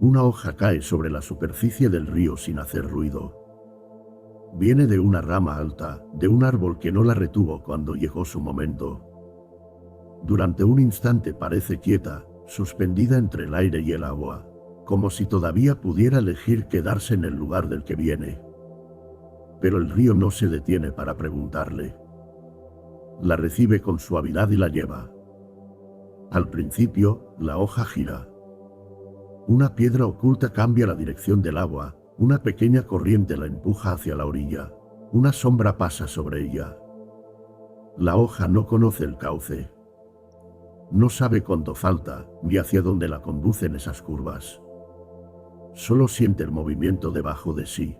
Una hoja cae sobre la superficie del río sin hacer ruido. Viene de una rama alta, de un árbol que no la retuvo cuando llegó su momento. Durante un instante parece quieta, suspendida entre el aire y el agua, como si todavía pudiera elegir quedarse en el lugar del que viene. Pero el río no se detiene para preguntarle. La recibe con suavidad y la lleva. Al principio, la hoja gira. Una piedra oculta cambia la dirección del agua, una pequeña corriente la empuja hacia la orilla, una sombra pasa sobre ella. La hoja no conoce el cauce. No sabe cuánto falta, ni hacia dónde la conducen esas curvas. Solo siente el movimiento debajo de sí.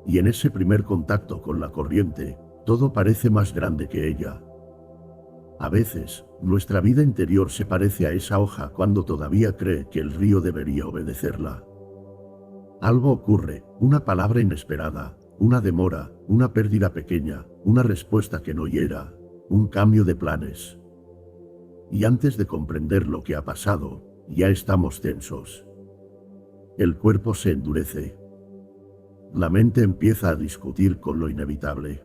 Y en ese primer contacto con la corriente, todo parece más grande que ella. A veces, nuestra vida interior se parece a esa hoja cuando todavía cree que el río debería obedecerla. Algo ocurre, una palabra inesperada, una demora, una pérdida pequeña, una respuesta que no hiera, un cambio de planes. Y antes de comprender lo que ha pasado, ya estamos tensos. El cuerpo se endurece. La mente empieza a discutir con lo inevitable.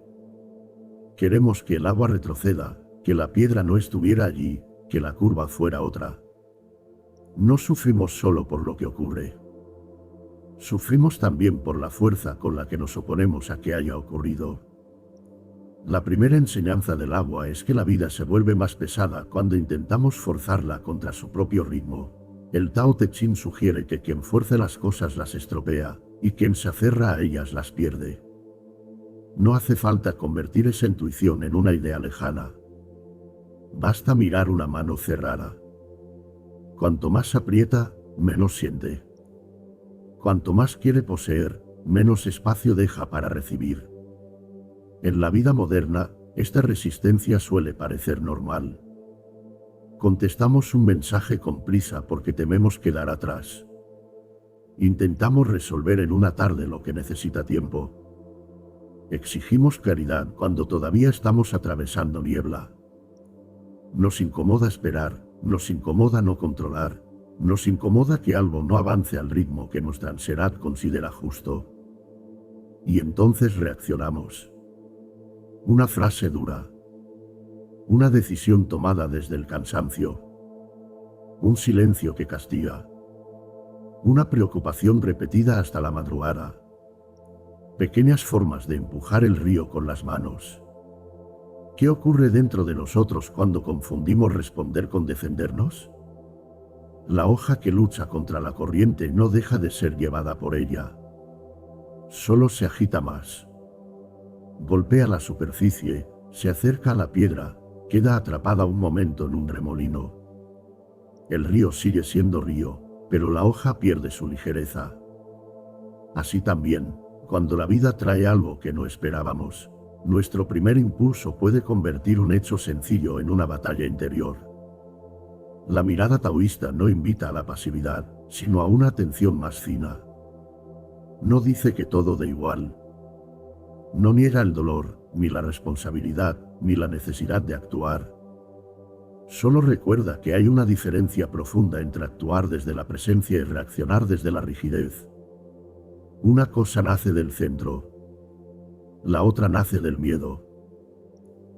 Queremos que el agua retroceda, que la piedra no estuviera allí, que la curva fuera otra. No sufrimos solo por lo que ocurre. Sufrimos también por la fuerza con la que nos oponemos a que haya ocurrido. La primera enseñanza del agua es que la vida se vuelve más pesada cuando intentamos forzarla contra su propio ritmo. El Tao Te Ching sugiere que quien fuerza las cosas las estropea, y quien se aferra a ellas las pierde. No hace falta convertir esa intuición en una idea lejana. Basta mirar una mano cerrada. Cuanto más aprieta, menos siente. Cuanto más quiere poseer, menos espacio deja para recibir. En la vida moderna, esta resistencia suele parecer normal. Contestamos un mensaje con prisa porque tememos quedar atrás. Intentamos resolver en una tarde lo que necesita tiempo. Exigimos claridad cuando todavía estamos atravesando niebla. Nos incomoda esperar, nos incomoda no controlar, nos incomoda que algo no avance al ritmo que nuestra ansiedad considera justo. Y entonces reaccionamos. Una frase dura. Una decisión tomada desde el cansancio. Un silencio que castiga. Una preocupación repetida hasta la madrugada. Pequeñas formas de empujar el río con las manos. ¿Qué ocurre dentro de nosotros cuando confundimos responder con defendernos? La hoja que lucha contra la corriente no deja de ser llevada por ella. Solo se agita más. Golpea la superficie, se acerca a la piedra, queda atrapada un momento en un remolino. El río sigue siendo río, pero la hoja pierde su ligereza. Así también, cuando la vida trae algo que no esperábamos, nuestro primer impulso puede convertir un hecho sencillo en una batalla interior. La mirada taoísta no invita a la pasividad, sino a una atención más fina. No dice que todo da igual. No niega el dolor, ni la responsabilidad, ni la necesidad de actuar. Solo recuerda que hay una diferencia profunda entre actuar desde la presencia y reaccionar desde la rigidez. Una cosa nace del centro. La otra nace del miedo.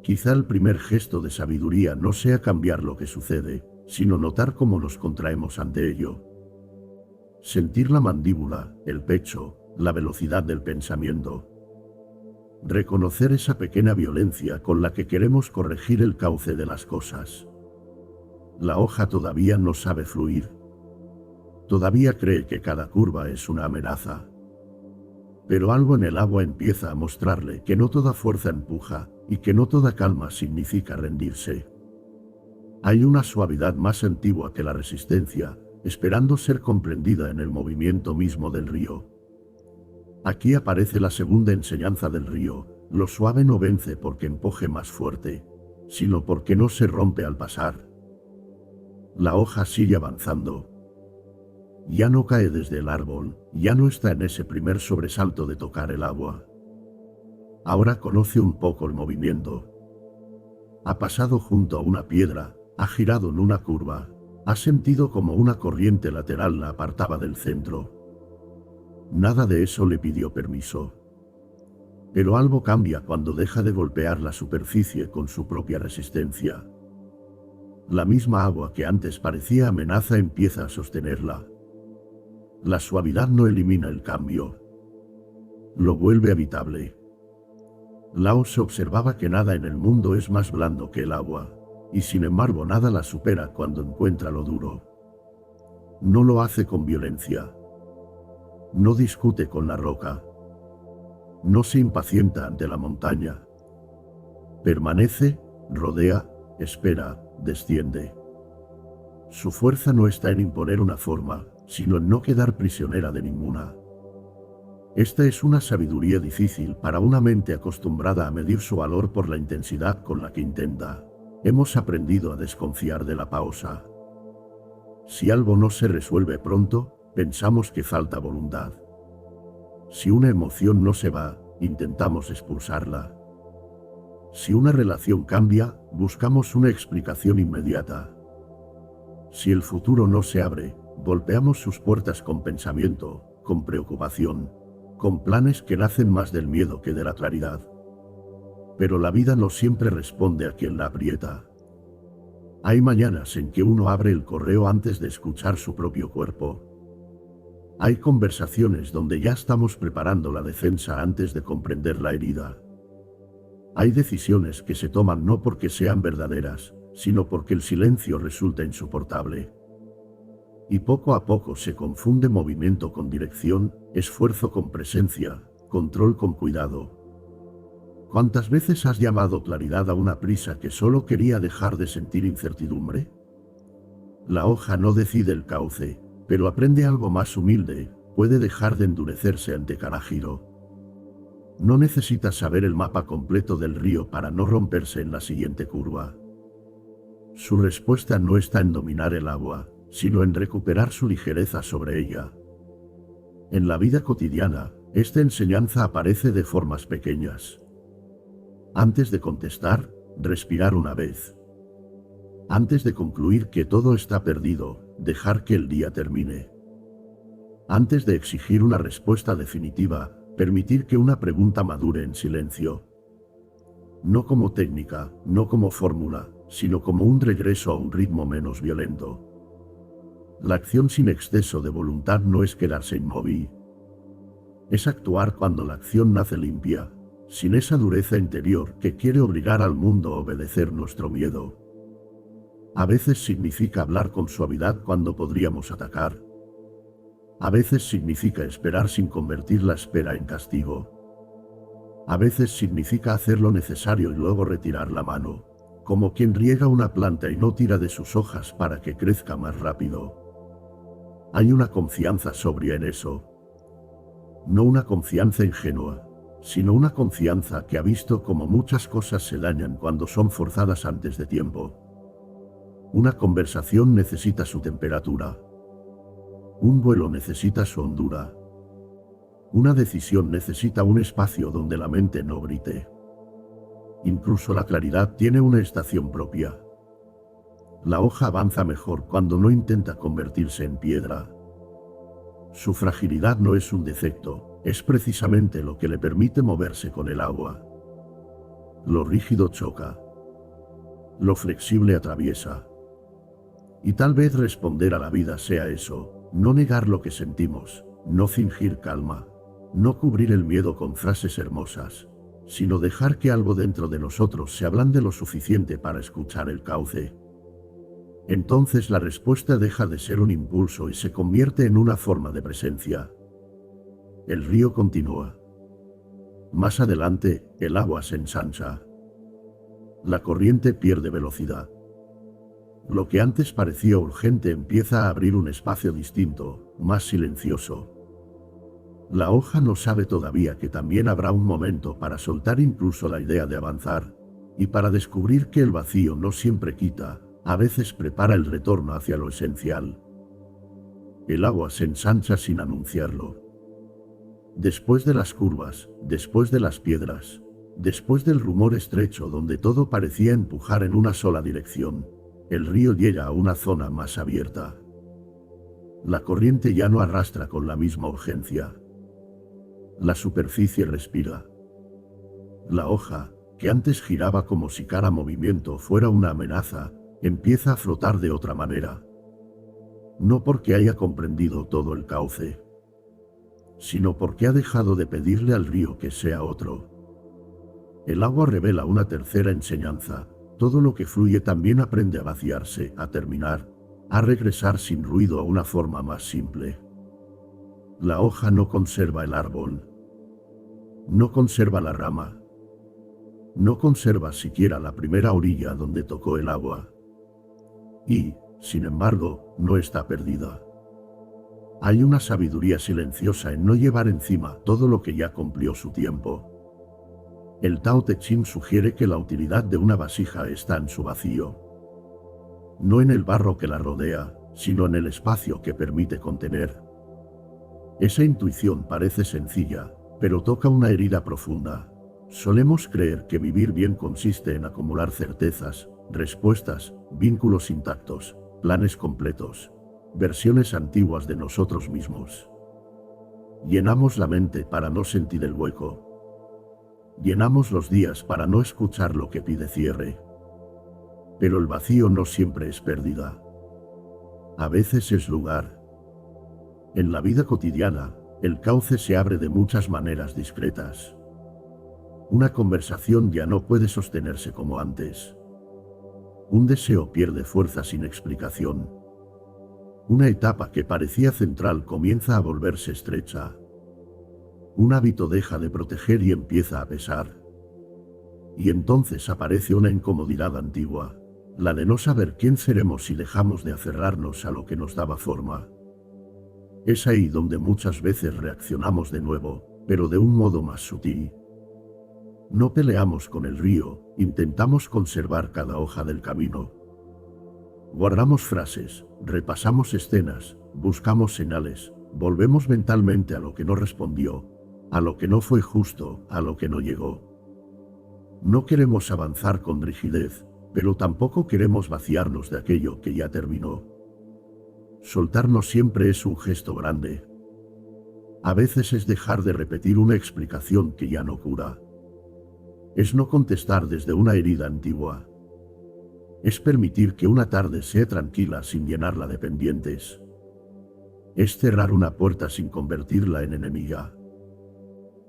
Quizá el primer gesto de sabiduría no sea cambiar lo que sucede, sino notar cómo nos contraemos ante ello. Sentir la mandíbula, el pecho, la velocidad del pensamiento. Reconocer esa pequeña violencia con la que queremos corregir el cauce de las cosas. La hoja todavía no sabe fluir. Todavía cree que cada curva es una amenaza. Pero algo en el agua empieza a mostrarle que no toda fuerza empuja, y que no toda calma significa rendirse. Hay una suavidad más antigua que la resistencia, esperando ser comprendida en el movimiento mismo del río. Aquí aparece la segunda enseñanza del río: lo suave no vence porque empuje más fuerte, sino porque no se rompe al pasar. La hoja sigue avanzando. Ya no cae desde el árbol, ya no está en ese primer sobresalto de tocar el agua. Ahora conoce un poco el movimiento. Ha pasado junto a una piedra, ha girado en una curva, Ha sentido como una corriente lateral la apartaba del centro. Nada de eso le pidió permiso. Pero algo cambia cuando deja de golpear la superficie con su propia resistencia. La misma agua que antes parecía amenaza empieza a sostenerla. La suavidad no elimina el cambio. Lo vuelve habitable. Laos observaba que nada en el mundo es más blando que el agua, y sin embargo nada la supera cuando encuentra lo duro. No lo hace con violencia. No discute con la roca. No se impacienta ante la montaña. Permanece, rodea, espera, desciende. Su fuerza no está en imponer una forma, sino en no quedar prisionera de ninguna. Esta es una sabiduría difícil para una mente acostumbrada a medir su valor por la intensidad con la que intenta. Hemos aprendido a desconfiar de la pausa. Si algo no se resuelve pronto, pensamos que falta voluntad. Si una emoción no se va, intentamos expulsarla. Si una relación cambia, buscamos una explicación inmediata. Si el futuro no se abre, golpeamos sus puertas con pensamiento, con preocupación, con planes que nacen más del miedo que de la claridad. Pero la vida no siempre responde a quien la aprieta. Hay mañanas en que uno abre el correo antes de escuchar su propio cuerpo. Hay conversaciones donde ya estamos preparando la defensa antes de comprender la herida. Hay decisiones que se toman no porque sean verdaderas, sino porque el silencio resulta insoportable. Y poco a poco se confunde movimiento con dirección, esfuerzo con presencia, control con cuidado. ¿Cuántas veces has llamado claridad a una prisa que solo quería dejar de sentir incertidumbre? La hoja no decide el cauce, pero aprende algo más humilde, puede dejar de endurecerse ante cada giro. No necesita saber el mapa completo del río para no romperse en la siguiente curva. Su respuesta no está en dominar el agua, sino en recuperar su ligereza sobre ella. En la vida cotidiana, esta enseñanza aparece de formas pequeñas. Antes de contestar, respirar una vez. Antes de concluir que todo está perdido, dejar que el día termine. Antes de exigir una respuesta definitiva, permitir que una pregunta madure en silencio. No como técnica, no como fórmula, sino como un regreso a un ritmo menos violento. La acción sin exceso de voluntad no es quedarse inmóvil. Es actuar cuando la acción nace limpia, sin esa dureza interior que quiere obligar al mundo a obedecer nuestro miedo. A veces significa hablar con suavidad cuando podríamos atacar. A veces significa esperar sin convertir la espera en castigo. A veces significa hacer lo necesario y luego retirar la mano, como quien riega una planta y no tira de sus hojas para que crezca más rápido. Hay una confianza sobria en eso. No una confianza ingenua, sino una confianza que ha visto cómo muchas cosas se dañan cuando son forzadas antes de tiempo. Una conversación necesita su temperatura. Un vuelo necesita su hondura. Una decisión necesita un espacio donde la mente no grite. Incluso la claridad tiene una estación propia. La hoja avanza mejor cuando no intenta convertirse en piedra. Su fragilidad no es un defecto, es precisamente lo que le permite moverse con el agua. Lo rígido choca. Lo flexible atraviesa. Y tal vez responder a la vida sea eso, no negar lo que sentimos, no fingir calma, no cubrir el miedo con frases hermosas, sino dejar que algo dentro de nosotros se ablande lo suficiente para escuchar el cauce. Entonces la respuesta deja de ser un impulso y se convierte en una forma de presencia. El río continúa. Más adelante, el agua se ensancha. La corriente pierde velocidad. Lo que antes parecía urgente empieza a abrir un espacio distinto, más silencioso. La hoja no sabe todavía que también habrá un momento para soltar incluso la idea de avanzar, y para descubrir que el vacío no siempre quita, a veces prepara el retorno hacia lo esencial. El agua se ensancha sin anunciarlo. Después de las curvas, después de las piedras, después del rumor estrecho donde todo parecía empujar en una sola dirección, El río llega a una zona más abierta. La corriente ya no arrastra con la misma urgencia. La superficie respira. La hoja, que antes giraba como si cada movimiento fuera una amenaza, empieza a flotar de otra manera. No porque haya comprendido todo el cauce, sino porque ha dejado de pedirle al río que sea otro. El agua revela una tercera enseñanza: todo lo que fluye también aprende a vaciarse, a terminar, a regresar sin ruido a una forma más simple. La hoja no conserva el árbol, no conserva la rama, no conserva siquiera la primera orilla donde tocó el agua. Y, sin embargo, no está perdida. Hay una sabiduría silenciosa en no llevar encima todo lo que ya cumplió su tiempo. El Tao Te Ching sugiere que la utilidad de una vasija está en su vacío. No en el barro que la rodea, sino en el espacio que permite contener. Esa intuición parece sencilla, pero toca una herida profunda. Solemos creer que vivir bien consiste en acumular certezas, respuestas, vínculos intactos, planes completos, versiones antiguas de nosotros mismos. Llenamos la mente para no sentir el hueco. Llenamos los días para no escuchar lo que pide cierre. Pero el vacío no siempre es pérdida. A veces es lugar. En la vida cotidiana, el cauce se abre de muchas maneras discretas. Una conversación ya no puede sostenerse como antes. Un deseo pierde fuerza sin explicación. Una etapa que parecía central comienza a volverse estrecha. Un hábito deja de proteger y empieza a pesar. Y entonces aparece una incomodidad antigua, la de no saber quién seremos si dejamos de aferrarnos a lo que nos daba forma. Es ahí donde muchas veces reaccionamos de nuevo, pero de un modo más sutil. No peleamos con el río, intentamos conservar cada hoja del camino. Guardamos frases, repasamos escenas, buscamos señales, volvemos mentalmente a lo que no respondió, a lo que no fue justo, a lo que no llegó. No queremos avanzar con rigidez, pero tampoco queremos vaciarnos de aquello que ya terminó. Soltarnos siempre es un gesto grande. A veces es dejar de repetir una explicación que ya no cura. Es no contestar desde una herida antigua. Es permitir que una tarde sea tranquila sin llenarla de pendientes. Es cerrar una puerta sin convertirla en enemiga.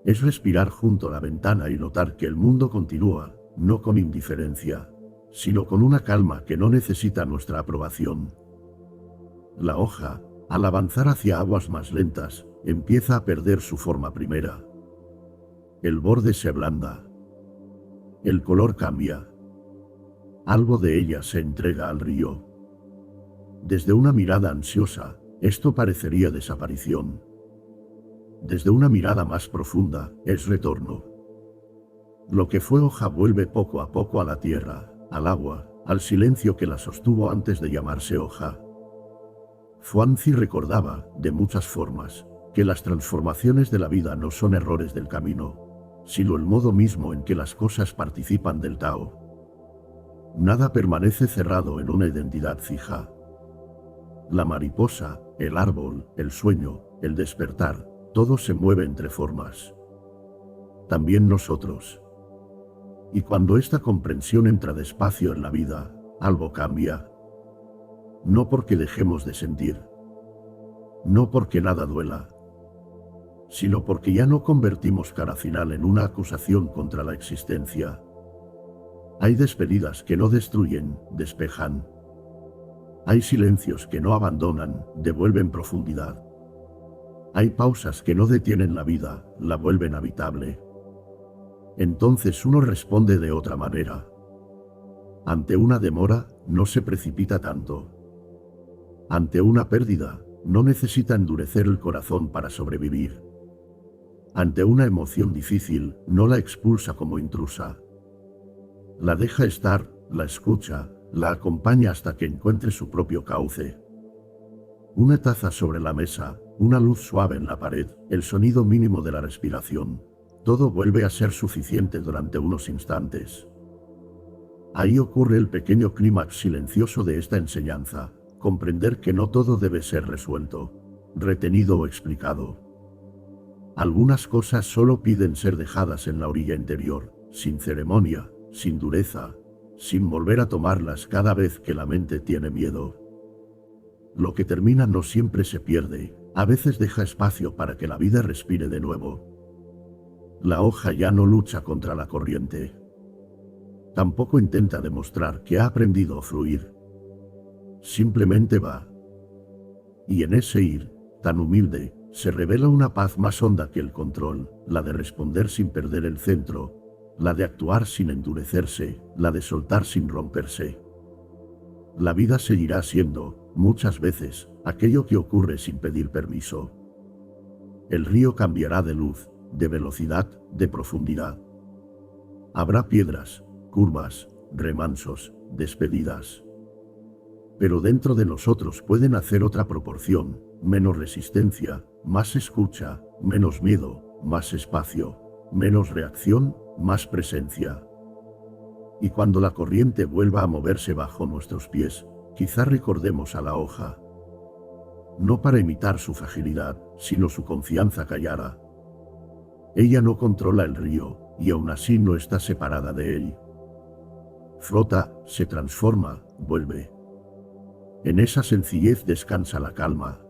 Es respirar junto a la ventana y notar que el mundo continúa, no con indiferencia, sino con una calma que no necesita nuestra aprobación. La hoja, al avanzar hacia aguas más lentas, empieza a perder su forma primera. El borde se ablanda. El color cambia. Algo de ella se entrega al río. Desde una mirada ansiosa, esto parecería desaparición. Desde una mirada más profunda, es retorno. Lo que fue hoja vuelve poco a poco a la tierra, al agua, al silencio que la sostuvo antes de llamarse hoja. Xuanzi recordaba, de muchas formas, que las transformaciones de la vida no son errores del camino, sino el modo mismo en que las cosas participan del Tao. Nada permanece cerrado en una identidad fija. La mariposa, el árbol, el sueño, el despertar, todo se mueve entre formas. También nosotros. Y cuando esta comprensión entra despacio en la vida, algo cambia. No porque dejemos de sentir. No porque nada duela. Sino porque ya no convertimos cada final en una acusación contra la existencia. Hay despedidas que no destruyen, despejan. Hay silencios que no abandonan, devuelven profundidad. Hay pausas que no detienen la vida, la vuelven habitable. Entonces uno responde de otra manera. Ante una demora, no se precipita tanto. Ante una pérdida, no necesita endurecer el corazón para sobrevivir. Ante una emoción difícil, no la expulsa como intrusa. La deja estar, la escucha, la acompaña hasta que encuentre su propio cauce. Una taza sobre la mesa, una luz suave en la pared, el sonido mínimo de la respiración. Todo vuelve a ser suficiente durante unos instantes. Ahí ocurre el pequeño clímax silencioso de esta enseñanza, comprender que no todo debe ser resuelto, retenido o explicado. Algunas cosas solo piden ser dejadas en la orilla interior, sin ceremonia, sin dureza, sin volver a tomarlas cada vez que la mente tiene miedo. Lo que termina no siempre se pierde, a veces deja espacio para que la vida respire de nuevo. La hoja ya no lucha contra la corriente. Tampoco intenta demostrar que ha aprendido a fluir. Simplemente va. Y en ese ir, tan humilde, se revela una paz más honda que el control, la de responder sin perder el centro, la de actuar sin endurecerse, la de soltar sin romperse. La vida seguirá siendo, muchas veces, aquello que ocurre sin pedir permiso. El río cambiará de luz, de velocidad, de profundidad. Habrá piedras, curvas, remansos, despedidas. Pero dentro de nosotros pueden hacer otra proporción, menos resistencia, más escucha, menos miedo, más espacio, menos reacción, más presencia. Y cuando la corriente vuelva a moverse bajo nuestros pies, quizá recordemos a la hoja. No para imitar su fragilidad, sino su confianza callada. Ella no controla el río, y aún así no está separada de él. Flota, se transforma, vuelve. En esa sencillez descansa la calma,